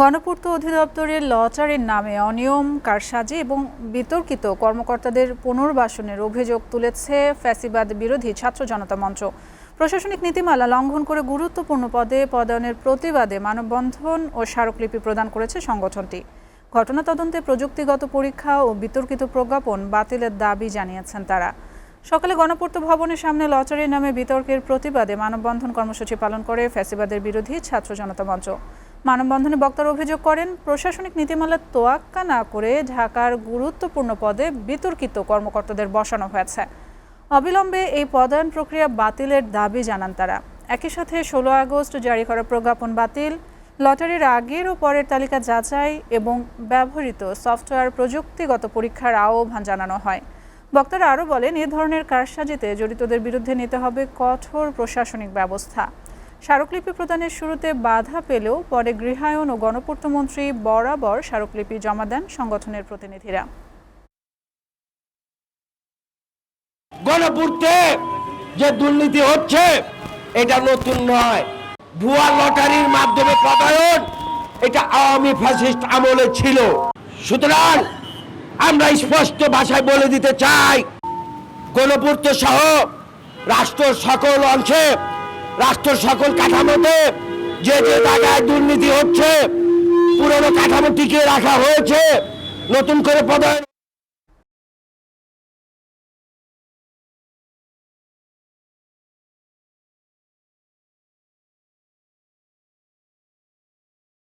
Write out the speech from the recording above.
গণপূর্ত অধিদপ্তরের লটারির নামে অনিয়ম, কারসাজি এবং বিতর্কিত কর্মকর্তাদের পুনর্বাসনের অভিযোগ তুলেছে ফ্যাসিবাদ বিরোধী ছাত্র জনতা মঞ্চ। প্রশাসনিক নীতিমালা লঙ্ঘন করে গুরুত্বপূর্ণ পদে পদায়নের প্রতিবাদে মানববন্ধন ও স্মারকলিপি প্রদান করেছে সংগঠনটি। ঘটনা তদন্তে প্রযুক্তিগত পরীক্ষা ও বিতর্কিত প্রজ্ঞাপন বাতিলের দাবি জানিয়েছেন তারা। সকালে গণপূর্ত ভবনের সামনে লটারির নামে বিতর্কের প্রতিবাদে মানববন্ধন কর্মসূচি পালন করে ফ্যাসিবাদের বিরোধী ছাত্র জনতা মঞ্চ। মানববন্ধনে বক্তারা অভিযোগ করেন, প্রশাসনিক নীতিমালা তোয়াক্কা না করে ঢাকার গুরুত্বপূর্ণ পদে বিতর্কিত কর্মকর্তাদের বসানো হয়েছে। অবিলম্বে এই পদায়ন প্রক্রিয়া বাতিলের দাবি জানান তারা। একই সাথে 16 আগস্ট জারি করা প্রজ্ঞাপন বাতিল, লটারির আগের ও পরের তালিকা যাচাই এবং ব্যবহৃত সফটওয়্যার প্রযুক্তিগত পরীক্ষার আহ্বান জানানো হয়। বক্তারা আরও বলেন, এ ধরনের কারসাজিতে জড়িতদের বিরুদ্ধে নিতে হবে কঠোর প্রশাসনিক ব্যবস্থা। স্মারকলিপি প্রদানের শুরুতে বাধা পেলেও পরে গৃহায়ন ও গণপূর্ত মন্ত্রী বরাবর স্মারকলিপি জমা দেন সংগঠনের প্রতিনিধিরা। গণপূর্তে যে দুর্নীতি হচ্ছে এটা নতুন নয়। ভুয়া লটারির মাধ্যমে পদায়ন এটা আওয়ামী ফ্যাসিস্ট আমলে ছিল। সুতরাং আমরা স্পষ্ট ভাষায় বলে দিতে চাই, গণপূর্ত সহ রাষ্ট্র সকল অংশে, রাষ্ট্র সকল কাঠামোতে যে যে জায়গায় দুর্নীতি হচ্ছে, পুরনো কাঠামো টিকিয়ে রাখা হয়েছে, নতুন করে পদায়ন